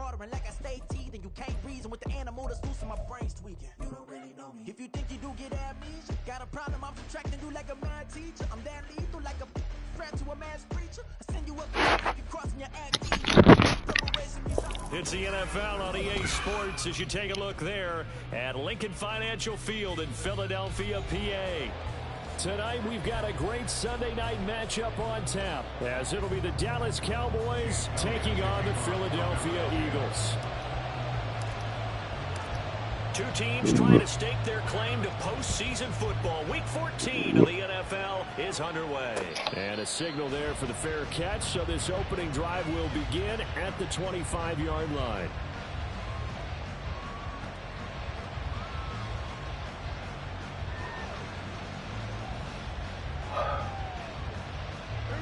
bartering like I stay teething. You can't reason with the animal that's loose in my brain's tweaking. You don't really know me. If you think you do get amnesia, got a problem, I'm subtracting you like a mad teacher. I'm that lethal like a threat to a mass preacher. I send you up if you crossing your act. It's the NFL on EA Sports as you take a look there at Lincoln Financial Field in Philadelphia, PA. Tonight we've got a great Sunday night matchup on tap as it'll be the Dallas Cowboys taking on the Philadelphia Eagles. Two teams trying to stake their claim to postseason football. Week 14 of the NFL is underway. And a signal there for the fair catch, so this opening drive will begin at the 25-yard line.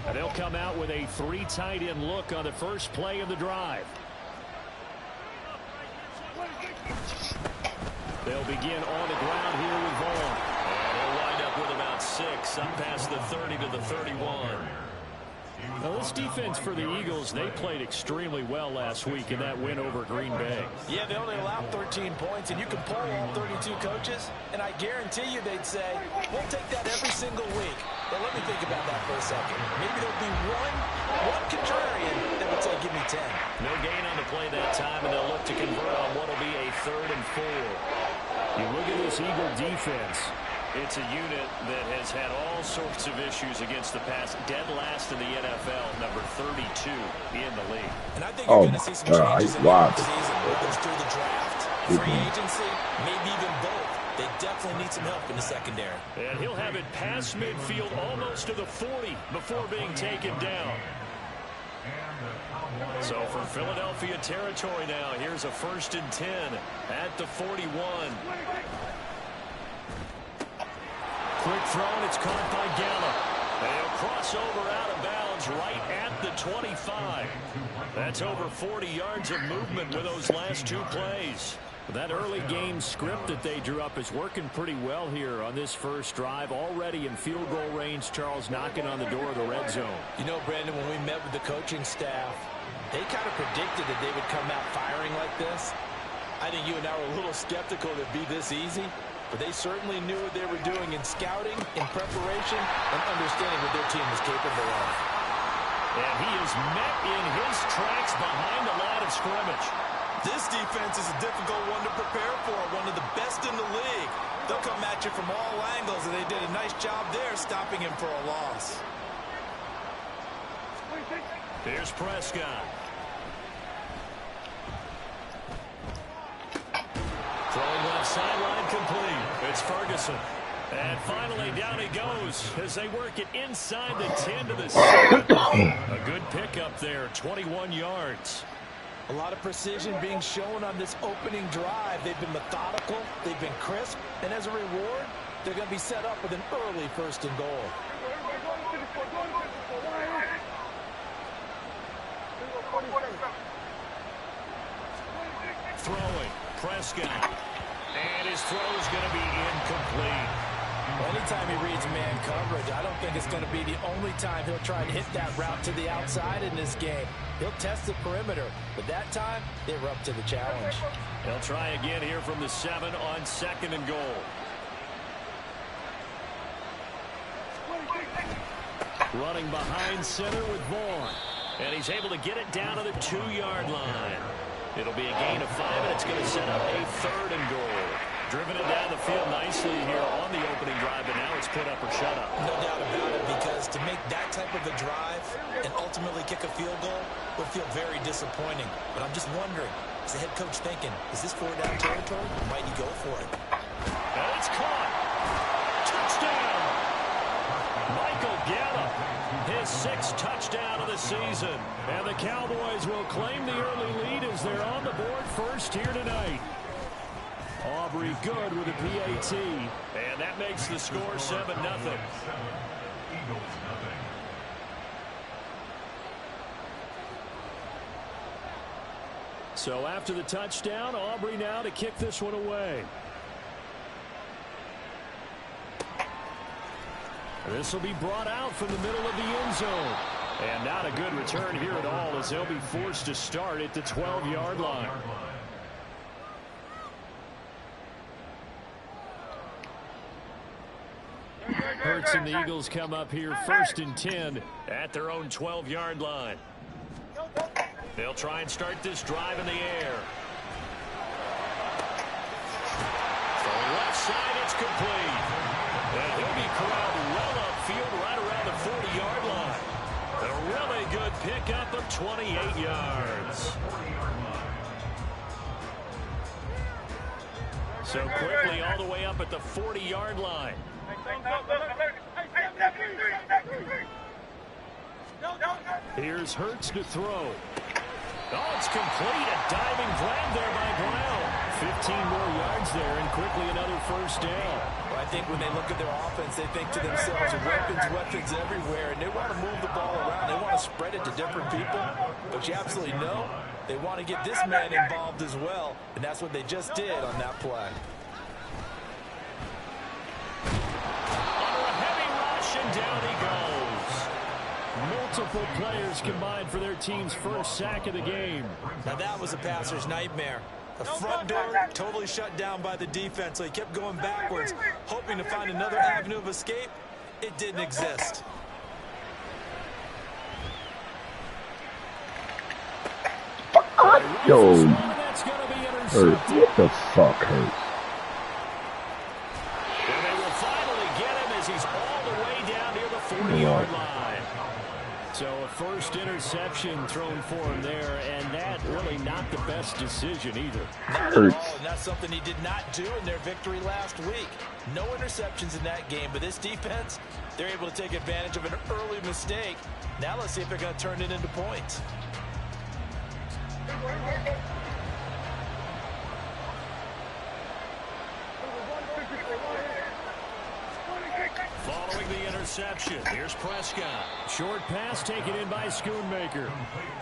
And they'll come out with a three tight end look on the first play of the drive. They'll begin on the ground here with Vaughn. And he'll wind up with about 6, up past the 30 to the 31. Now this defense for the Eagles, they played extremely well last week in that win over Green Bay. Yeah, they only allowed 13 points, and you can poll all 32 coaches, and I guarantee you they'd say, we'll take that every single week. But let me think about that for a second. Maybe there'll be one contrarian that would say, give me 10. No gain on the play that time, and they'll look to convert on what will be a 3rd and 4. You look at this Eagle defense. It's a unit that has had all sorts of issues against the pass. Dead last in the NFL, number 32 in the league. And I think you're going to see some changes in the season, whether it's through the draft, free agency, maybe even both. They definitely need some help in the secondary. And he'll have it past midfield almost to the 40 before being taken down. So from Philadelphia territory now, here's a 1st and 10 at the 41. Quick throw, and it's caught by Gallup. They'll cross over out of bounds right at the 25. That's over 40 yards of movement with those last 2 plays. That early game script that they drew up is working pretty well here on this first drive. Already in field goal range, Charles knocking on the door of the red zone. You know, Brandon, when we met with the coaching staff, they kind of predicted that they would come out firing like this. I think you and I were a little skeptical that it'd be this easy. But they certainly knew what they were doing in scouting, in preparation, and understanding what their team was capable of. And he is met in his tracks behind the line of scrimmage. This defense is a difficult one to prepare for, one of the best in the league. They'll come at you from all angles, and they did a nice job there stopping him for a loss. Here's Prescott. Throwing left sideline complete. It's Ferguson. And finally down he goes as they work it inside the 10 to the 7. A good pickup there, 21 yards. A lot of precision being shown on this opening drive. They've been methodical, they've been crisp, and as a reward, they're going to be set up with an early 1st and goal. Throwing, Prescott. And his throw is going to be incomplete. Anytime he reads man coverage, I don't think it's going to be the only time he'll try to hit that route to the outside in this game. He'll test the perimeter, but that time, they were up to the challenge. They'll try again here from the 7 on 2nd and goal. Running behind center with Vaughn. And he's able to get it down to the 2-yard line. It'll be a gain of 5, and it's going to set up a 3rd and goal. Driven it down the field nicely here on the opening drive, but now it's put up or shut up. No doubt about it, because to make that type of a drive and ultimately kick a field goal would feel very disappointing. But I'm just wondering, is the head coach thinking, is this 4-down territory, or might he go for it? And it's caught. Touchdown. Michael Gallup, his 6th touchdown of the season. And the Cowboys will claim the early lead as they're on the board first here tonight. Aubrey good with a PAT. And that makes the score 7-0. So after the touchdown, Aubrey now to kick this one away. This will be brought out from the middle of the end zone. And not a good return here at all, as they'll be forced to start at the 12-yard line. Hurts and the Eagles come up here 1st and 10 at their own 12-yard line. They'll try and start this drive in the air. From left side, it's complete. And he'll be corralled well upfield right around the 40-yard line. A really good pickup of 28 yards. So quickly all the way up at the 40-yard line. Here's Hurts to throw. Oh, it's complete. A diving grab there by Brown. 15 more yards there, and quickly another first down. Well, I think when they look at their offense, they think to themselves, weapons everywhere, and they want to move the ball around. They want to spread it to different people, but you absolutely know they want to get this man involved as well, and that's what they just did on that play. Under a heavy rush, and down he goes. Multiple players combined for their team's first sack of the game. Now that was a passer's nightmare. The front door totally shut down by the defense, so he kept going backwards, hoping to find another avenue of escape. It didn't exist. Yo, Hurts, what the fuck, Hurts? And they will finally get him as he's all the way down near the 40-yard line. So a first interception thrown for him there, and that really not the best decision either. Not at all, and that's something he did not do in their victory last week. No interceptions in that game, but this defense, they're able to take advantage of an early mistake. Now let's see if they're going to turn it into points. Following the interception, here's Prescott. Short pass taken in by Schoonmaker.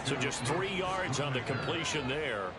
So just 3 yards on the completion there,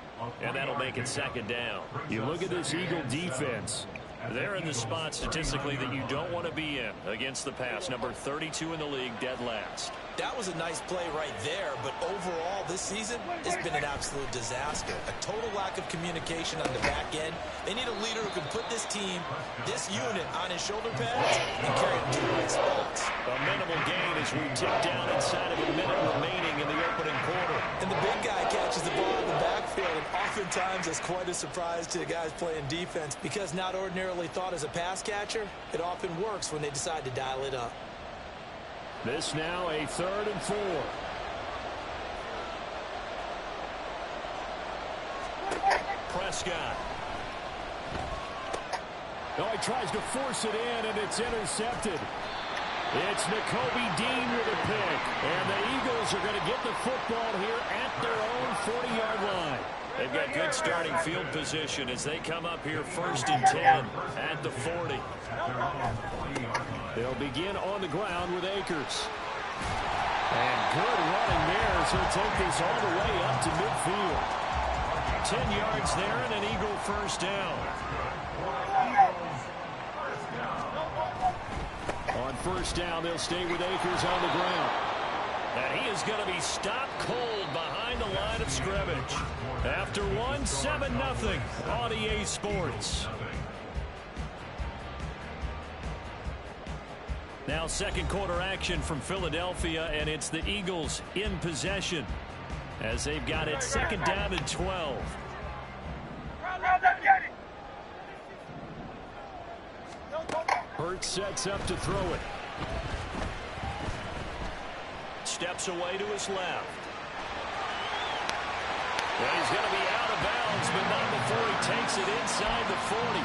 and that'll make it 2nd down. You look at this Eagle defense. They're in the spot statistically that you don't want to be in against the pass. Number 32 in the league, dead last. That was a nice play right there, but overall this season, it's been an absolute disaster. A total lack of communication on the back end. They need a leader who can put this team, this unit, on his shoulder pads and carry them to the right spots. A minimal gain as we tick down inside of a minute remaining in the opening quarter. And the big guy catches the ball in the backfield, and oftentimes that's quite a surprise to the guys playing defense, because not ordinarily thought as a pass catcher, it often works when they decide to dial it up. This now a 3rd and 4. Prescott. Oh, he tries to force it in, and it's intercepted. It's Nakobe Dean with a pick, and the Eagles are going to get the football here at their own 40-yard line. They've got good starting field position as they come up here 1st and 10 at the 40. They'll begin on the ground with Akers. And good running there as he'll take this all the way up to midfield. 10 yards there and an Eagle first down. On first down, they'll stay with Akers on the ground. And he is going to be stopped cold behind the line of scrimmage. After 7-0 on EA Sports. Now 2nd quarter action from Philadelphia, and it's the Eagles in possession as they've got it 2nd down and 12. Hurts sets up to throw it. Steps away to his left. Well, he's going to be out of bounds, but not before he takes it inside the 40.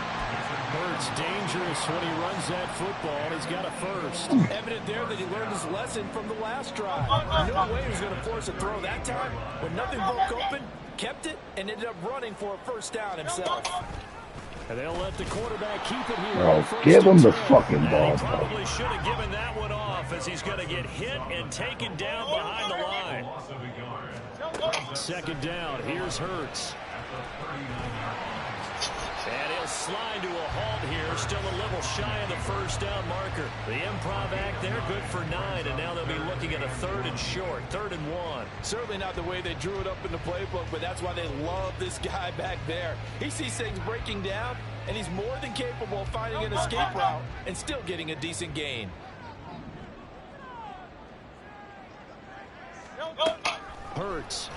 Hurts dangerous when he runs that football. He's got a first. Evident there that he learned his lesson from the last drive. No way he was going to force a throw that time. When nothing broke open, kept it, and ended up running for a first down himself. And they'll let the quarterback keep it here. Oh, give him the fucking ball. He probably should have given that one off as he's going to get hit and taken down behind the line. 2nd down. Here's Hurts. And he'll will slide to a halt here. Still a little shy of the first down marker. The improv act there, good for 9, and now they'll be looking at a 3rd and short, 3rd and 1. Certainly not the way they drew it up in the playbook, but that's why they love this guy back there. He sees things breaking down, and he's more than capable of finding an escape route and still getting a decent gain. Hurts.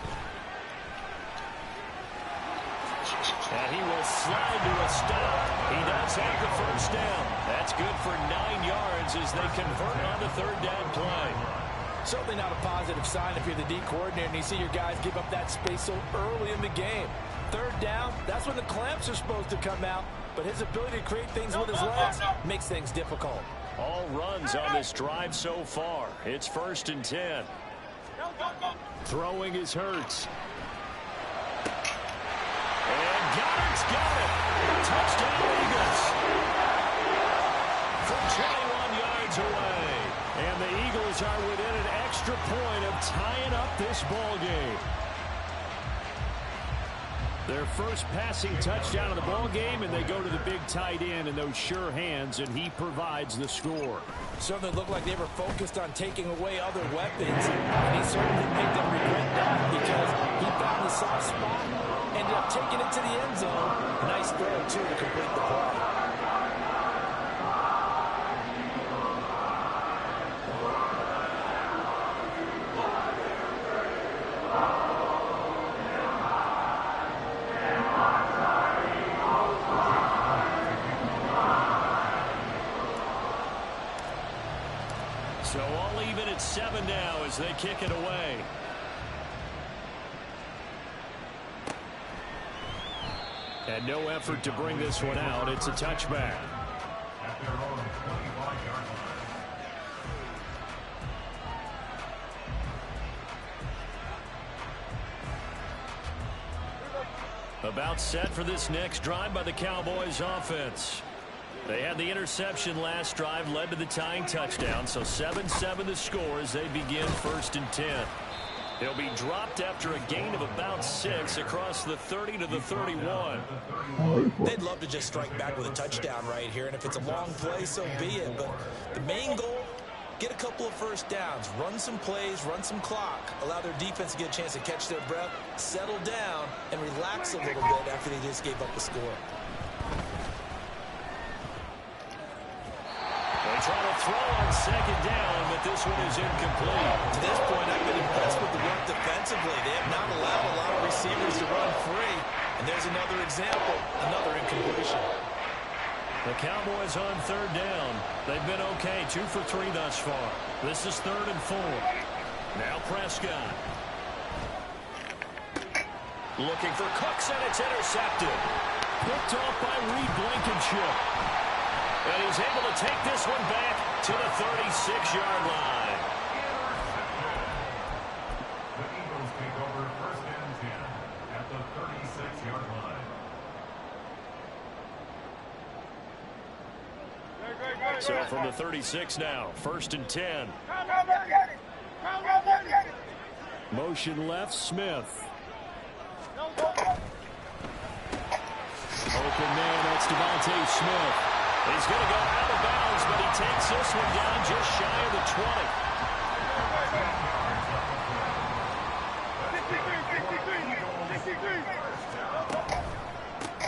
And he will slide to a stop. He does have the first down. That's good for 9 yards as they convert on the 3rd down play. Certainly not a positive sign if you're the D coordinator and you see your guys give up that space so early in the game. 3rd down, that's when the clamps are supposed to come out, but his ability to create things with his legs makes things difficult. All runs on this drive so far. It's 1st and 10. Throwing is Hurts. And Goddard's got it. Touchdown Eagles. From 21 yards away. And the Eagles are within an extra point of tying up this ball game. Their first passing touchdown of the ball game, and they go to the big tight end in those sure hands, and he provides the score. Certainly looked like they were focused on taking away other weapons, and he certainly made them regret that because he found the soft spot, ended up taking it to the end zone. Nice throw, too, to complete the play. So all even at 7 now as they kick it away. And no effort to bring this one out. It's a touchback. About set for this next drive by the Cowboys offense. They had the interception last drive, led to the tying touchdown, so 7-7 the score as they begin 1st and 10. They'll be dropped after a gain of about 6 across the 30 to the 31. They'd love to just strike back with a touchdown right here, and if it's a long play, so be it. But the main goal, get a couple of first downs, run some plays, run some clock, allow their defense to get a chance to catch their breath, settle down, and relax a little bit after they just gave up the score. Trying to throw on 2nd down, but this one is incomplete. To this point, I've been impressed with the work defensively. They have not allowed a lot of receivers to run free. And there's another example, another incompletion. The Cowboys on 3rd down. They've been okay, 2 for 3 thus far. This is 3rd and 4. Now Prescott. Looking for Cooks, and it's intercepted. Picked off by Reed Blankenship. And he's able to take this one back to the 36-yard line. The Eagles take over 1st and 10 at the 36-yard line. So from the 36 now, 1st and 10. Motion left, Smith. Open man, that's Devontae Smith. He's going to go out of bounds, but he takes this one down just shy of the 20.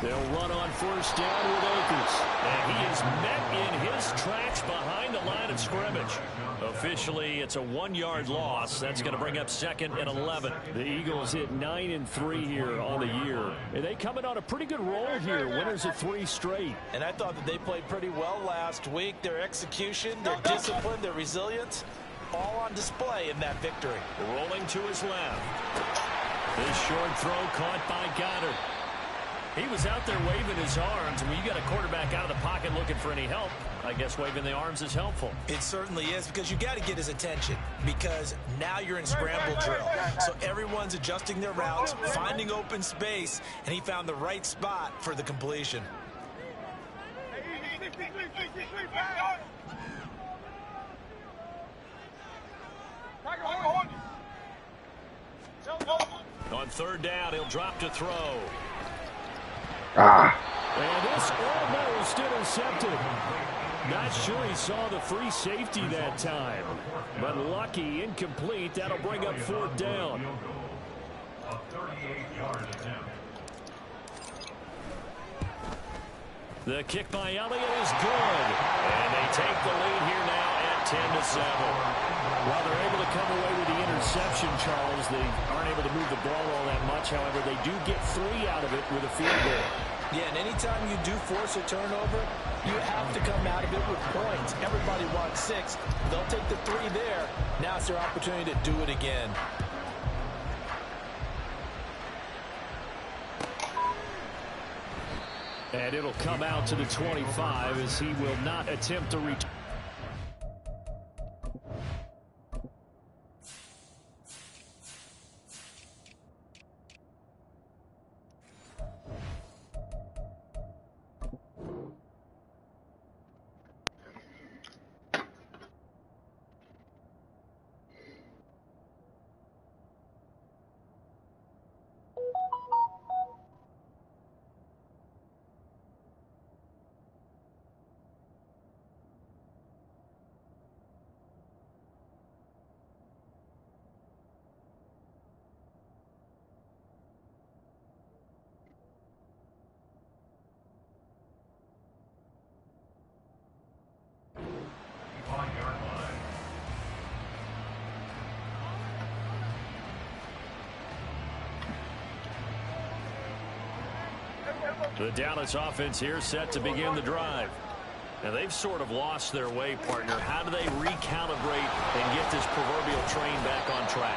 They'll run on 1st down with Akers. And he is met in his tracks behind the line of scrimmage. Officially, it's a 1-yard loss. That's going to bring up 2nd and 11. The Eagles hit 9-3 here on the year. And they coming on a pretty good roll here. Winners of 3 straight. And I thought that they played pretty well last week. Their execution, their discipline, their resilience, all on display in that victory. Rolling to his left. This short throw caught by Goddard. He was out there waving his arms. When you got a quarterback out of the pocket looking for any help, I guess waving the arms is helpful. It certainly is, because you got to get his attention, because now you're in scramble drill. So everyone's adjusting their routes, finding open space, and he found the right spot for the completion. On 3rd down, he'll drop to throw. And this almost intercepted. Not sure he saw the free safety that time. But lucky, incomplete. That'll bring up 4th down. A 38-yard attempt. The kick by Elliott is good. And they take the lead here now at 10-7. While they're able to come away with the interception, Charles, they aren't able to move the ball all that much. However, they do get 3 out of it with a field goal. Yeah, and anytime you do force a turnover, you have to come out of it with points. Everybody wants 6. They'll take the 3 there. Now it's their opportunity to do it again. And it'll come out to the 25 as he will not attempt to return. The Dallas offense here set to begin the drive. And they've sort of lost their way, partner. How do they recalibrate and get this proverbial train back on track?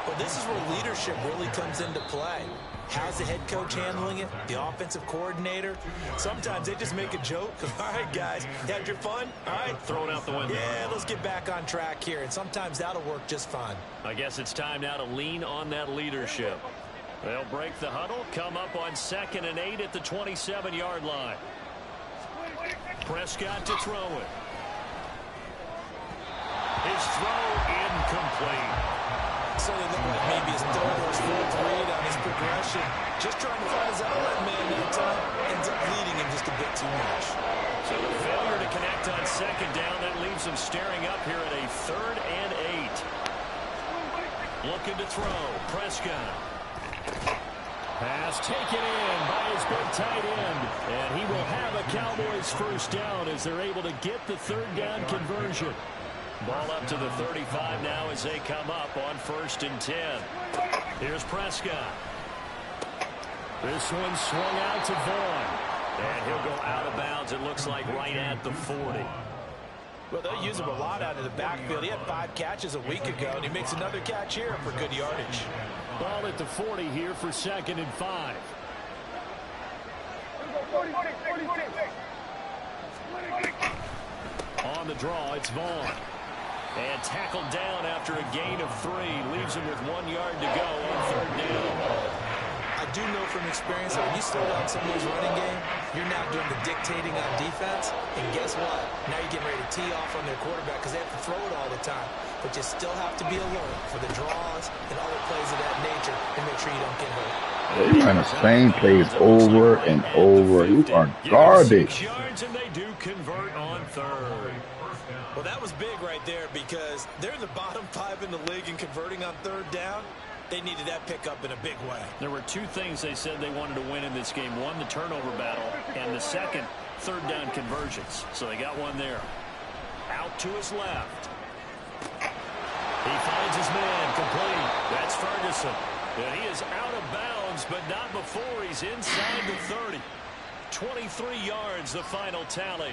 Well, this is where leadership really comes into play. How's the head coach handling it? The offensive coordinator? Sometimes they just make a joke. All right, guys, you had your fun? All right. Throw it out the window. Yeah, let's get back on track here. And sometimes that'll work just fine. I guess it's time now to lean on that leadership. They'll break the huddle, come up on 2nd and 8 at the 27-yard line. Prescott to throw it. His throw incomplete. So they look like maybe his 3rd or 4th read on his progression. Just trying to find his outlet man that time. Ends up leading him just a bit too much. So the failure to connect on 2nd down, that leaves him staring up here at a 3rd and 8. Looking to throw. Prescott. Pass taken in by his big tight end. And he will have a Cowboys 1st down as they're able to get the 3rd down conversion. Ball up to the 35 now as they come up on 1st and 10. Here's Prescott. This one swung out to Vaughn. And he'll go out of bounds, it looks like, right at the 40. Well, they use him a lot out of the backfield. He had 5 catches a week ago, and he makes another catch here for good yardage. Ball at the 40 here for 2nd and 5. On the draw, it's Vaughn. And tackled down after a gain of 3. Leaves him with 1 yard to go on 3rd down. I do know from experience that when you slow down somebody's running game, you're now doing the dictating on defense. And guess what? Now you're getting ready to tee off on their quarterback because they have to throw it all the time. But you still have to be alert for the draws and other plays of that nature and make sure you don't get hurt. They run the same plays over and over. You are garbage. 6 yards and they do convert on 3rd. Well, that was big right there because they're in the bottom 5 in the league and converting on 3rd down. They needed that pickup in a big way. There were 2 things they said they wanted to win in this game. One, the turnover battle, and the second, 3rd down conversions. So they got one there. Out to his left. He finds his man complete. That's Ferguson. And he is out of bounds, but not before he's inside the 30. 23 yards, the final tally.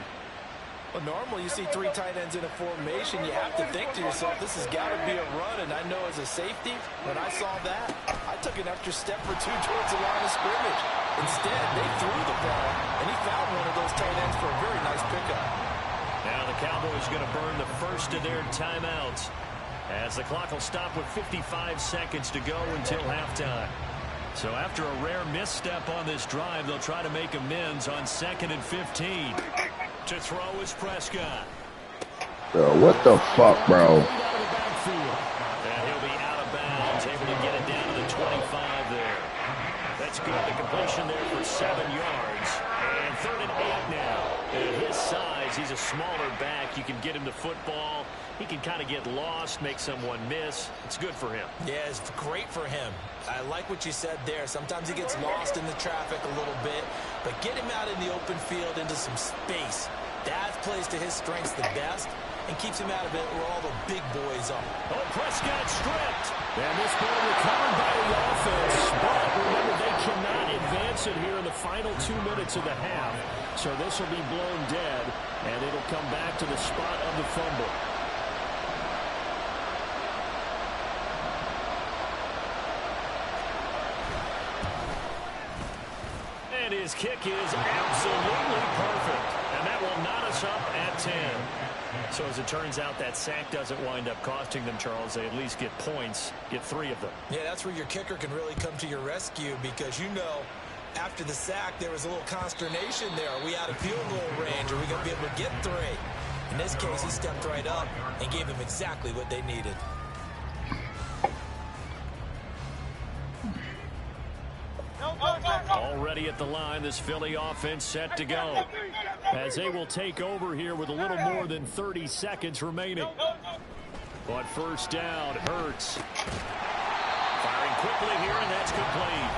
Well, normally you see 3 tight ends in a formation. You have to think to yourself, this has got to be a run. And I know as a safety, when I saw that, I took an extra step or 2 towards the line of scrimmage. Instead, they threw the ball, and he found one of those tight ends for a very nice pickup. Now the Cowboys going to burn the first of their timeouts as the clock will stop with 55 seconds to go until halftime. So after a rare misstep on this drive, they'll try to make amends on 2nd and 15. To throw is Prescott. Bro, what the fuck, bro? And he'll be out of bounds, able to get it down to the 25 there. That's good. The completion there for 7 yards. smaller back, you can get him the football. He can kind of get lost, make someone miss. It's good for him. Yeah, it's great for him. I like what you said there. Sometimes he gets lost in the traffic a little bit, but get him out in the open field into some space. That plays to his strengths the best and keeps him out of it where all the big boys are. Oh, Prescott stripped. And this ball recovered by the offense. But remember, they cannot advance it here in the final 2 minutes of the half. So this will be blown dead, and it'll come back to the spot of the fumble. And his kick is absolutely perfect. And that will knot us up at 10. So as it turns out, that sack doesn't wind up costing them, Charles. They at least get points, get 3 of them. Yeah, that's where your kicker can really come to your rescue because, after the sack, there was a little consternation there. Are we out of field goal range? Are we going to be able to get 3? In this case, he stepped right up and gave them exactly what they needed. Already at the line, this Philly offense set to go. As they will take over here with a little more than 30 seconds remaining. But first down, Hurts. Firing quickly here, and that's complete.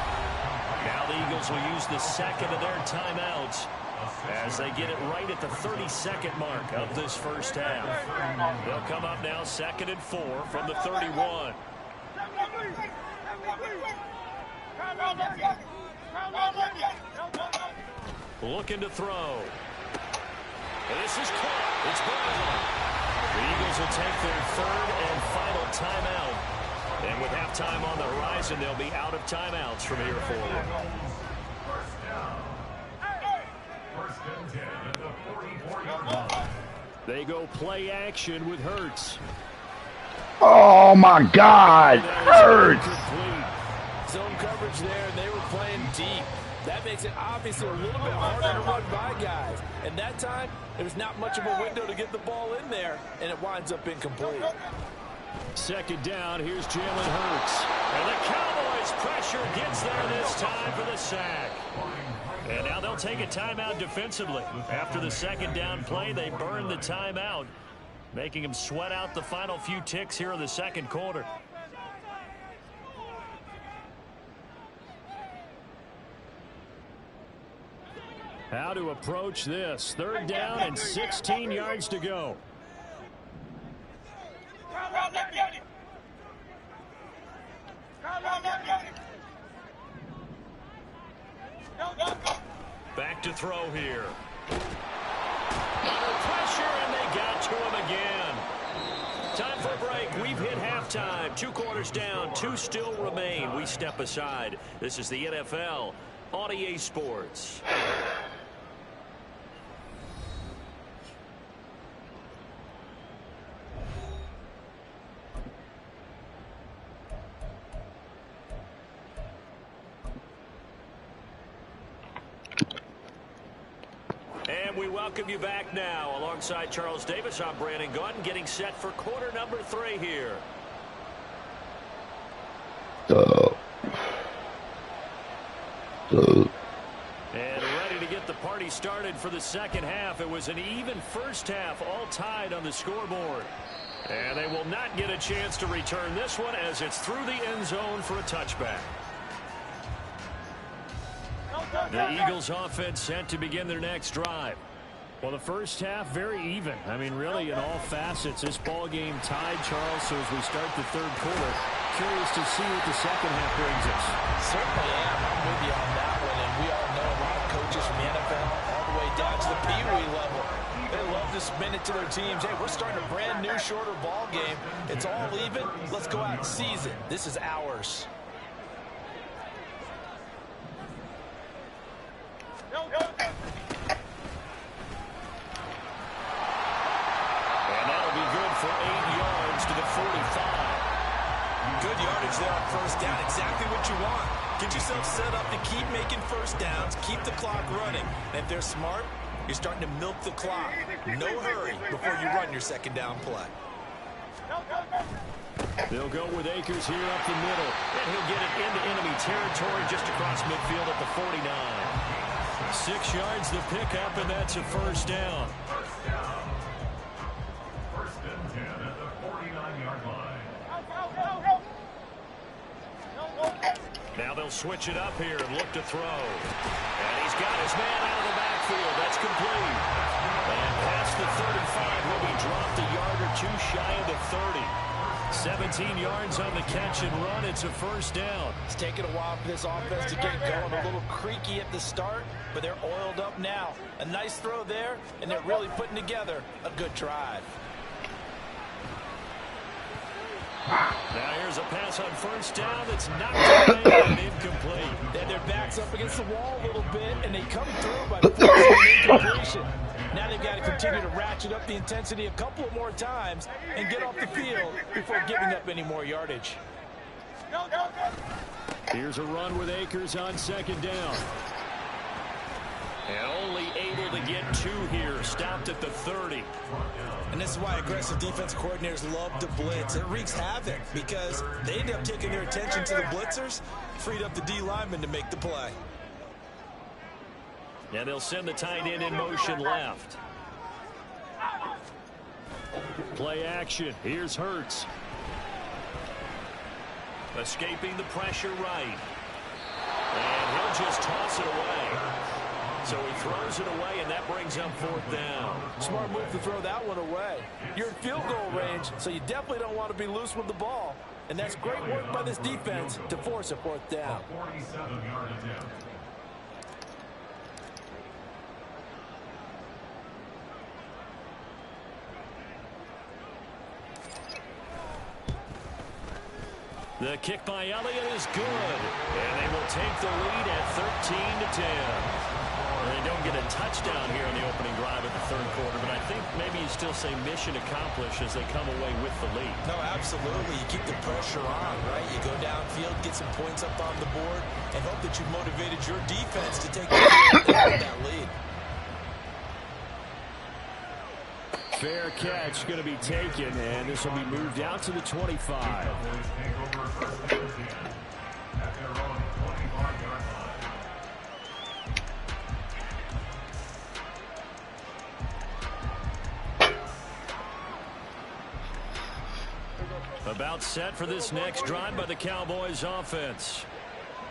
Now the Eagles will use the second of their timeouts as they get it right at the 32nd mark of this first half. They'll come up now 2nd and 4 from the 31. Looking to throw. This is caught. It's gone. The Eagles will take their 3rd and final timeout. And with halftime on the horizon, they'll be out of timeouts from here forward. First and 10 at the 44-yard line. They go play action with Hurts. Oh, my God. Hurts. Zone coverage there, and they were playing deep. That makes it obviously a little bit harder to run by guys. And that time, there was not much of a window to get the ball in there, and it winds up incomplete. 2nd down, here's Jalen Hurts. And the Cowboys pressure gets there this time for the sack. And now they'll take a timeout defensively. After the 2nd down play, they burn the timeout, making them sweat out the final few ticks here in the 2nd quarter. How to approach this. 3rd down and 16 yards to go. Back to throw here. Under pressure, and they got to him again. Time for a break. We've hit halftime. 2 quarters down. 2 still remain. We step aside. This is the NFL on EA Sports. And we welcome you back now. Alongside Charles Davis, I'm Brandon Gunn, getting set for quarter number 3 here. And ready to get the party started for the 2nd half. It was an even first half, all tied on the scoreboard. And they will not get a chance to return this one as it's through the end zone for a touchback. The Eagles offense set to begin their next drive. Well, the first half, very even. I mean, really, in all facets, this ball game tied, Charles. So as we start the 3rd quarter, curious to see what the 2nd half brings us. Certainly am. I'm with you on that one. And we all know a lot of coaches from the NFL all the way down to the Pee Wee level. They love to spin it to their teams. Hey, we're starting a brand new, shorter ball game. It's all even. Let's go out and seize it. This is ours. And that'll be good for 8 yards to the 45. Good yardage there on first down. Exactly what you want. Get yourself set up to keep making first downs, keep the clock running. And if they're smart, you're starting to milk the clock. No hurry before you run your 2nd down play. They'll go with Akers here up the middle. And he'll get it into enemy territory just across midfield at the 49. 6 yards the pickup, and that's a first down. 49-yard line. Now they'll switch it up here and look to throw. And he's got his man out of the backfield. That's complete. And past the 35 will be dropped a yard or two shy of the 30. 17 yards on the catch and run. It's a first down. It's taken a while for this offense to get going. A little creaky at the start, but they're oiled up now. A nice throw there, and they're really putting together a good drive. Now here's a pass on first down that's knocked away and incomplete. They had their backs up against the wall a little bit, and they come through by forcing an incompletion. Now they've got to continue to ratchet up the intensity a couple of more times and get off the field before giving up any more yardage. Here's a run with Akers on second down. And only able to get two here. Stopped at the 30. And this is why aggressive defensive coordinators love to blitz. It wreaks havoc because they end up taking their attention to the blitzers, freed up the D lineman to make the play. And they'll send the tight end in motion left. Play action. Here's Hurts. Escaping the pressure right. And he'll just toss it away. So he throws it away, and that brings up fourth down. Smart move to throw that one away. You're in field goal range, so you definitely don't want to be loose with the ball. And that's great work by this defense to force a fourth down. 47-yard attempt. The kick by Elliott is good. And they will take the lead at 13-10. They don't get a touchdown here in the opening drive of the third quarter, but I think maybe you still say mission accomplished as they come away with the lead. No, absolutely. You keep the pressure on, right? You go downfield, get some points up on the board, and hope that you've motivated your defense to take the field and get that lead. Fair catch going to be taken, and this will be moved out to the 25. Cowboys take over first and 10 at their own 25-yard line. About set for this next drive by the Cowboys offense.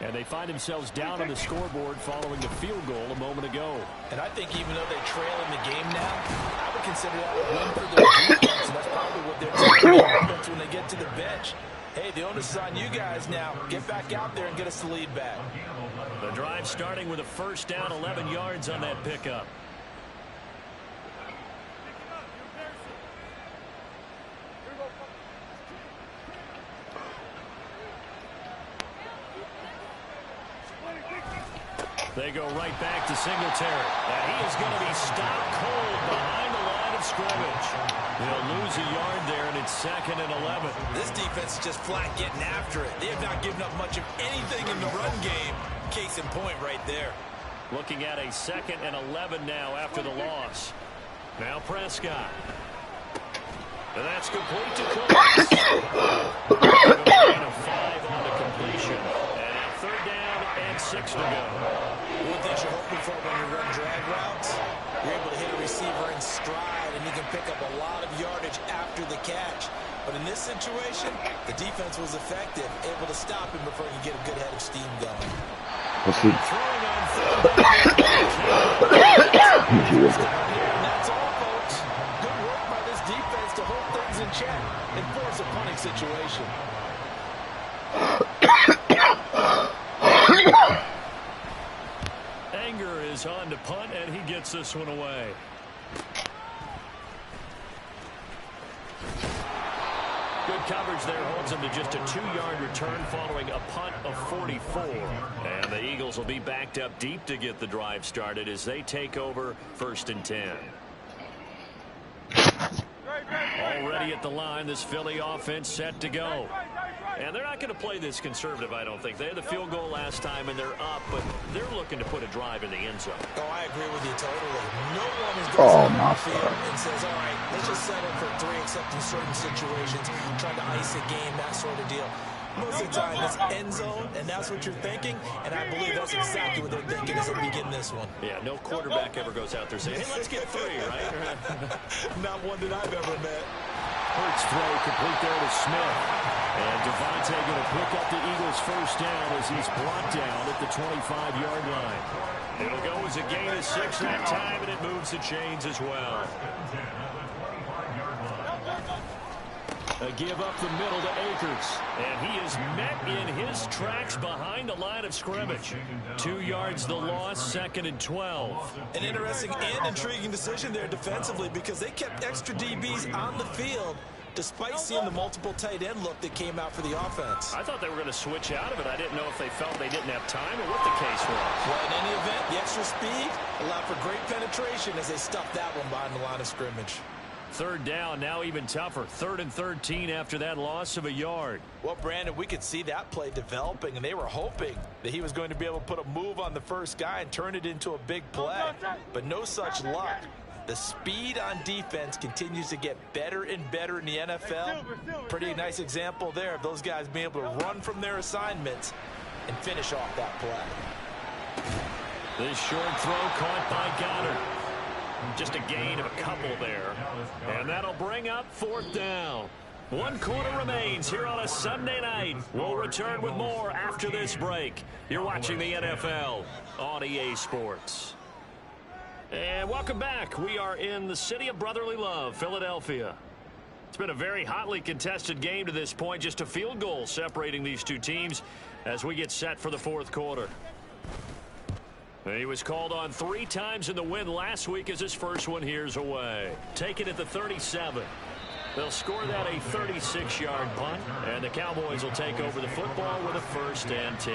And they find themselves down on the scoreboard following the field goal a moment ago. And I think even though they trail in the game now, I would consider that a win for their defense, and that's probably what they're telling the offense when they get to the bench. Hey, the onus is on you guys now. Get back out there and get us the lead back. The drive starting with a first down, 11 yards on that pickup. They go right back to Singletary. And he is going to be stopped cold behind the line of scrimmage. They'll lose a yard there, and it's 2nd and 11. This defense is just flat getting after it. They have not given up much of anything in the run game. Case in point right there. Looking at a 2nd and 11 now after the loss. Now Prescott. And that's complete to Cooks. A gain of 5 on the completion. And now 3rd down and 6 to go. One thing you're hoping for when you run drag routes, you're able to hit a receiver in stride, and you can pick up a lot of yardage after the catch. But in this situation, the defense was effective, able to stop him before he could get a good head of steam going. Throwing on 3rd down. And that's all, folks. Good work by this defense to hold things in check and force a punting situation. Anger is on to punt, and he gets this one away. Good coverage there holds him to just a 2-yard return following a punt of 44. And the Eagles will be backed up deep to get the drive started as they take over 1st and 10. Already at the line, this Philly offense set to go. And they're not going to play this conservative, I don't think. They had the field goal last time, and they're up, but they're looking to put a drive in the end zone. Oh, I agree with you totally. No one is going to the field and says, all right, let's just settle for 3 except in certain situations, trying to ice a game, that sort of deal. Most of the time, it's end zone, and that's what you're thinking, and I believe that's exactly what they're thinking as they begin this one. Yeah, no quarterback ever goes out there saying, hey, let's get 3, right? Not one that I've ever met. Hurts throw complete there to Smith. And Devontae going to pick up the Eagles' first down as he's brought down at the 25-yard line. It'll go as a gain of 6 that time, and it moves the chains as well. A give up the middle to Akers. And he is met in his tracks behind the line of scrimmage. 2 yards the loss, 2nd and 12. An interesting and intriguing decision there defensively because they kept extra DBs on the field despite seeing the multiple tight end look that came out for the offense. I thought they were going to switch out of it. I didn't know if they felt they didn't have time or what the case was. Well, in any event, the extra speed allowed for great penetration as they stuffed that one behind the line of scrimmage. 3rd down, now even tougher. 3rd and 13 after that loss of a yard. Well, Brandon, we could see that play developing, and they were hoping that he was going to be able to put a move on the first guy and turn it into a big play. But no such luck. The speed on defense continues to get better and better in the NFL. Pretty nice example there of those guys being able to run from their assignments and finish off that play. This short throw caught by Goddard. Just a gain of a couple there. And that'll bring up 4th down. 1 quarter remains here on a Sunday night. We'll return with more after this break. You're watching the NFL on EA Sports. And welcome back. We are in the city of brotherly love, Philadelphia. It's been a very hotly contested game to this point. Just a field goal separating these two teams as we get set for the 4th quarter. He was called on 3 times in the win last week as his first one here's away. Take it at the 37. They'll score that a 36-yard punt, and the Cowboys will take over the football with a 1st and 10.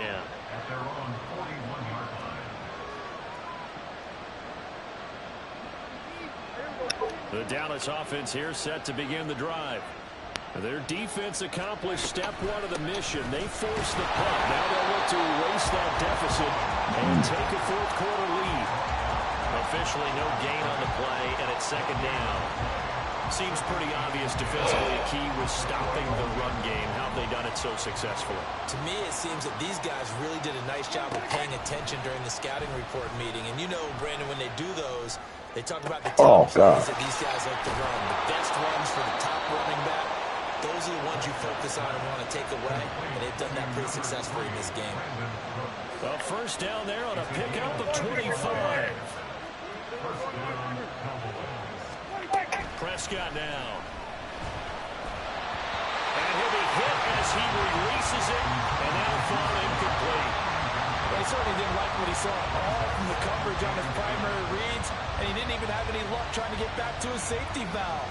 The Dallas offense here set to begin the drive. Their defense accomplished step 1 of the mission. They forced the punt. Now they'll look to erase that deficit and take a 4th quarter lead. Officially no gain on the play, and it's 2nd down. Seems pretty obvious defensively a key was stopping the run game. How have they done it so successfully? To me, it seems that these guys really did a nice job of paying attention during the scouting report meeting. And you know, Brandon, when they do those, they talk about the top plays that these guys like to run. The best runs for the top running back. Those are the ones you focus on and want to take away, and they've done that pretty successfully in this game. A 1st down there on a pickup of 25. Prescott now. And he'll be hit as he releases it, and that'll fall incomplete. Well, he certainly didn't like what he saw all from the coverage on his primary reads, and he didn't even have any luck trying to get back to his safety valve.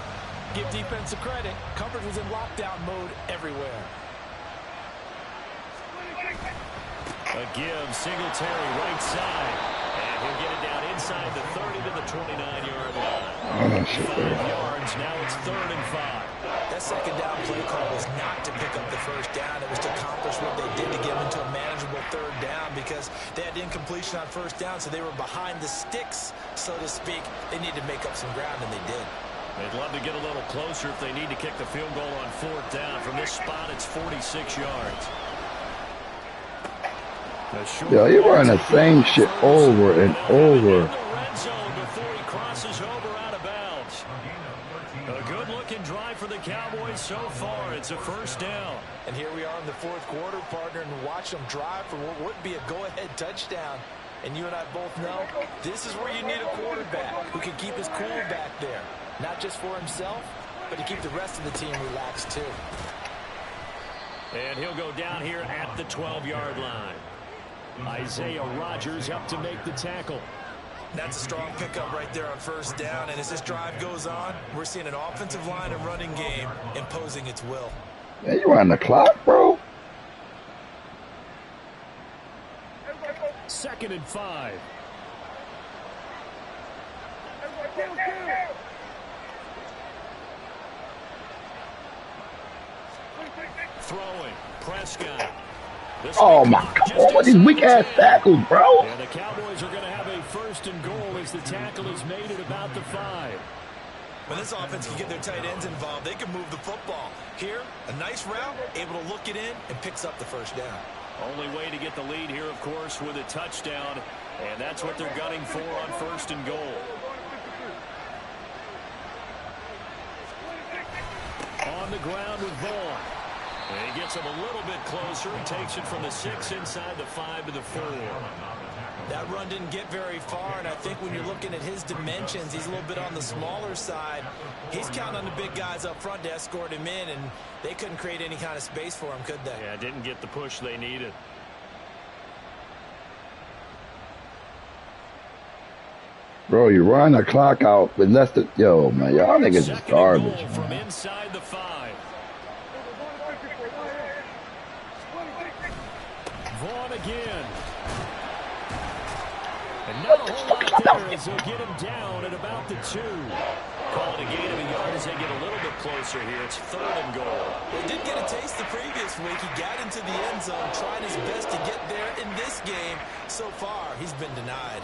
Give defense a credit. Coverage was in lockdown mode everywhere. A give, Singletary right side. And he'll get it down inside the 30 to the 29-yard line. 5 yards, now it's 3rd and 5. That 2nd down play call was not to pick up the 1st down. It was to accomplish what they did to get them into a manageable 3rd down because they had incompletion on 1st down, so they were behind the sticks, so to speak. They needed to make up some ground, and they did. They'd love to get a little closer if they need to kick the field goal on 4th down. From this spot, it's 46 yards. Yeah, you run the same shit over and over. Red zone before he crosses over out of bounds. A good-looking drive for the Cowboys so far. It's a 1st down. And here we are in the 4th quarter, partner, and watch them drive for what would be a go-ahead touchdown. And you and I both know this is where you need a quarterback who can keep his cool back there. Not just for himself, but to keep the rest of the team relaxed too. And he'll go down here at the 12-yard line. Isaiah Rodgers up to make the tackle. That's a strong pickup right there on 1st down. And as this drive goes on, we're seeing an offensive line and running game imposing its will. Yeah, you on the clock, bro. 2nd and 5. Throwing. Prescott. Oh, my God. What these weak-ass tackles, bro? And the Cowboys are going to have a 1st and goal as the tackle is made at about the 5. When this offense can get their tight ends involved, they can move the football. Here, a nice route, able to look it in, and picks up the 1st down. Only way to get the lead here, of course, with a touchdown. And that's what they're gunning for on 1st and goal. on the ground with Vaughn. And he gets him a little bit closer. He takes it from the 6 inside the 5 to the 4. That run didn't get very far, and I think when you're looking at his dimensions, he's a little bit on the smaller side. He's counting on the big guys up front to escort him in, and they couldn't create any kind of space for him, could they? Yeah, didn't get the push they needed. Bro, you run the clock out with less than... Yo, man, y'all niggas is garbage. From inside the 5. Vaughn again. And not a whole lot there as they'll get him down at about the 2. Calling a gain of a yard as they get a little bit closer here. It's 3rd and goal. He did get a taste the previous week. He got into the end zone, trying his best to get there in this game. So far, he's been denied.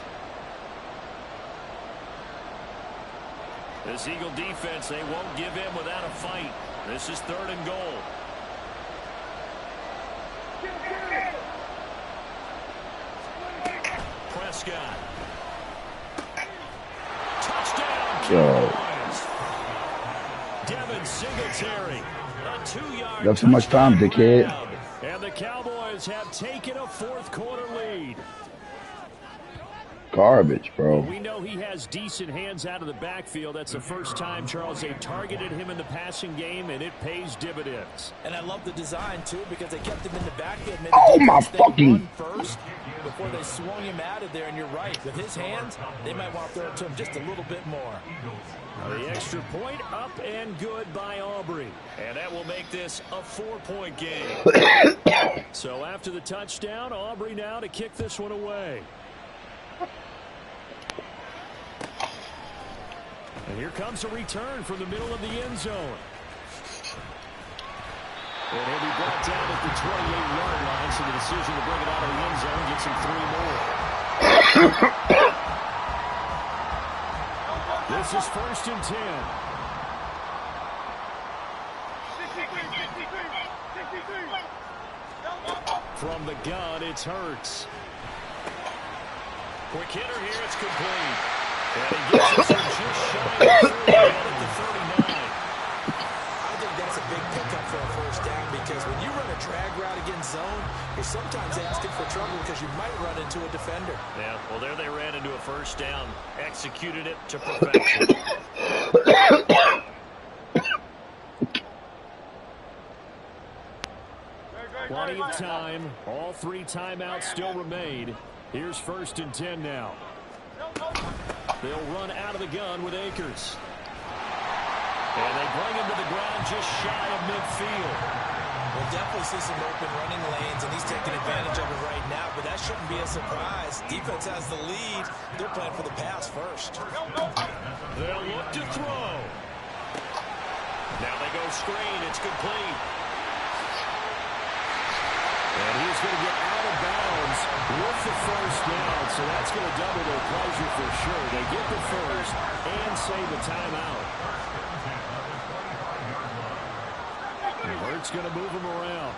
This Eagle defense, they won't give in without a fight. This is 3rd and goal. Prescott. Touchdown, Cowboys. Devin Singletary. A 2-yard. You have so much time, dickhead. And the Cowboys have taken a 4th quarter lead. Garbage, bro. We know he has decent hands out of the backfield. That's the first time, Charles, they targeted him in the passing game, and it pays dividends. And I love the design, too, because they kept him in the backfield. Oh, my fucking... First before they swung him out of there, and you're right. With his hands, they might want to throw it to him just a little bit more. The extra point up and good by Aubrey. And that will make this a 4-point game. So after the touchdown, Aubrey now to kick this one away. And here comes a return from the middle of the end zone. And he'll be brought down at the 28-yard line, so the decision to bring it out of the end zone gets him 3 more. This is 1st and 10. From the gun, it's Hurts. Quick hitter here, it's complete. And he gets us just shy of 30 at the 39. I think that's a big pickup for a first down because when you run a drag route against zone, you're sometimes asking for trouble because you might run into a defender. Yeah, well, there they ran into a first down. Executed it to perfection. Plenty of time. All 3 timeouts still remain. Here's 1st and 10 now. They'll run out of the gun with Akers. And they bring him to the ground just shy of midfield. We'll definitely see some open running lanes, and he's taking advantage of it right now, but that shouldn't be a surprise. Defense has the lead. They're playing for the pass first. They'll look to throw. Now they go screen. It's complete. And he's going to get out of bounds with the first down, so that's going to double their pleasure for sure. They get the first and save the timeout. And Hurts going to move him around.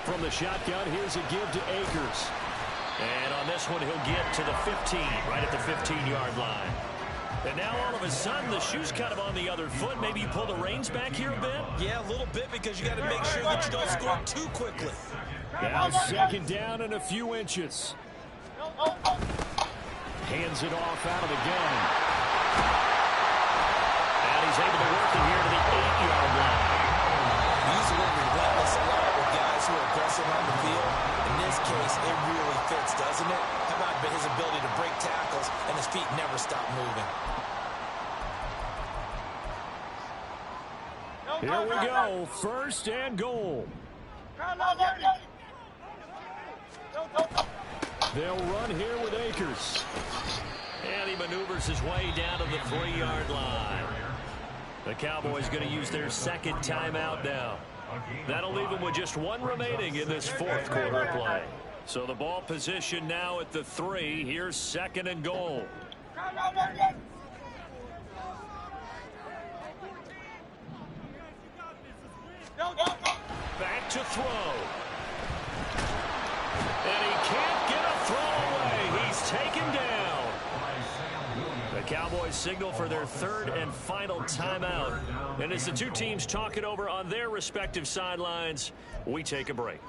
From the shotgun, here's a give to Akers. And on this one, he'll get to the 15, right at the 15-yard line. And now all of a sudden the shoe's kind of on the other foot. Maybe you pull the reins back here a bit? Yeah, a little bit because you got to make sure that you don't score too quickly. Now 2nd down and a few inches. Hands it off out of the gun. And he's able to work it here to the 8-yard line. Use the word relentless a lot with guys who are aggressive on the field. In this case, it really fits, doesn't it? How about his ability to break tackles and his feet never stop moving? Here we go. 1st and goal. They'll run here with Akers. And he maneuvers his way down to the 3-yard line. The Cowboys going to use their 2nd timeout now. That'll leave them with just 1 remaining in this 4th quarter of play. So the ball position now at the 3. Here's 2nd and goal. Back to throw. And he can't get a throw away. He's taken down. Cowboys signal for their third and final timeout. And as the two teams talk it over on their respective sidelines, we take a break.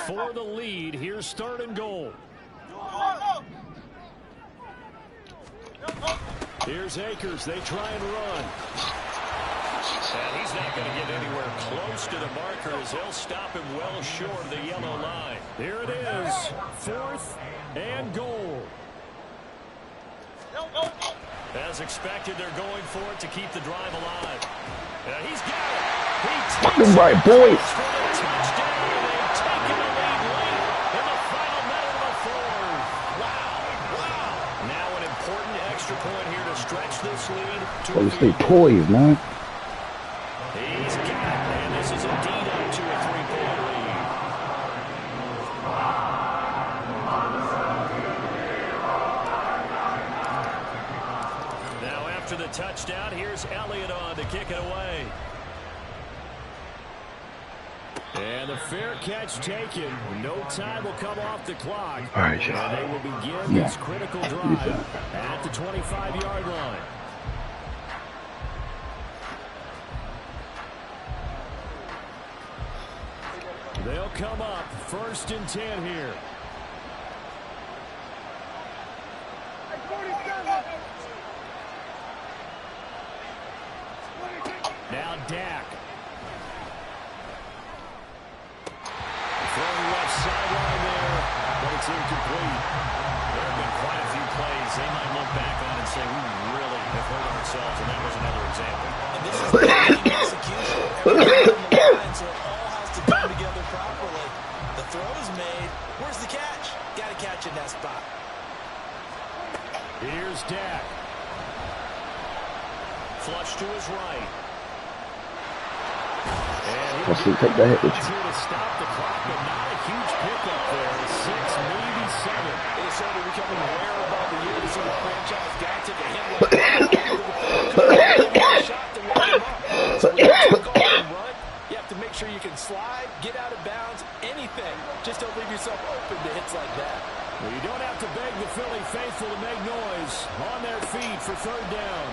For the lead, here's third and goal. Here's Akers. They try and run. And he's not going to get anywhere close to the marker as he'll stop him well short of the yellow line. Here it is, fourth and goal. As expected, they're going for it to keep the drive alive. And he's got it. He takes right, boys. for the touchdown. They've taken the lead late in the final minute of the fourth. Wow. Now an important extra point here to stretch this lead to Well, stay poised, man. He's got it, and this is indeed up to a 3-point lead. Now after the touchdown, here's Elliott on to kick it away. And the fair catch taken. No time will come off the clock. All right, and they will begin this critical drive at the 25-yard line. They'll come up first and 10 here. Now Dak. Throwing left sideline there, but it's incomplete. There have been quite a few plays they might look back on and say, we really have hurt ourselves, and that was another example. And this is the execution. Everything on the line, so it all has to come together properly. The throw is made. Where's the catch? Got to catch in that spot. Here's Dak. Flush to his right. Let's see, take that hit with you. To stop the clock, but not a huge pickup there. 6, maybe 7. It is certainly becoming rare above the years to see the franchise guy take a hit like that. Shot to lock him up. So when you take off and run, you have to make sure you can slide, get out of bounds, anything. Just don't leave yourself open to hits like that. Well, you don't have to beg the Philly faithful to make noise. On their feet for third down.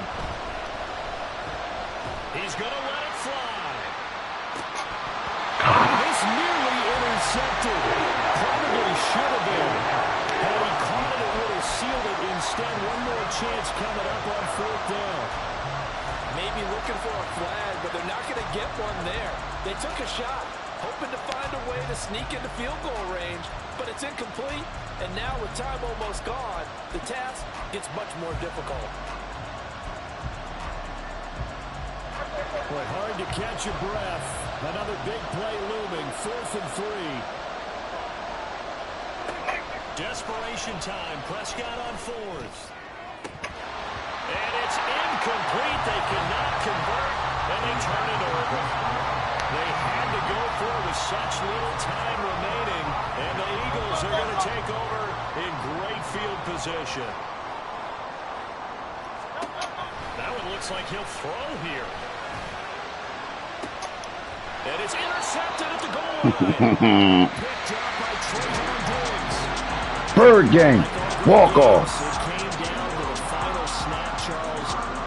He's going to let it fly. This nearly intercepted. Probably should have been. Had he caught it, it would have sealed it. Instead, one more chance coming up on fourth down. Maybe looking for a flag, but they're not going to get one there. They took a shot, hoping to find a way to sneak into field goal range, but it's incomplete. And now with time almost gone, the task gets much more difficult. Boy, hard to catch your breath. Another big play looming, 4th and 3. Desperation time. Prescott on 4th. And it's incomplete. They cannot convert, and they turn it over. They had to go for it with such little time remaining, and the Eagles are going to take over in great field position. That one looks like he'll throw here. And it's intercepted at the goal line. Picked up by Trayvon Diggs. Bird game. Walk off.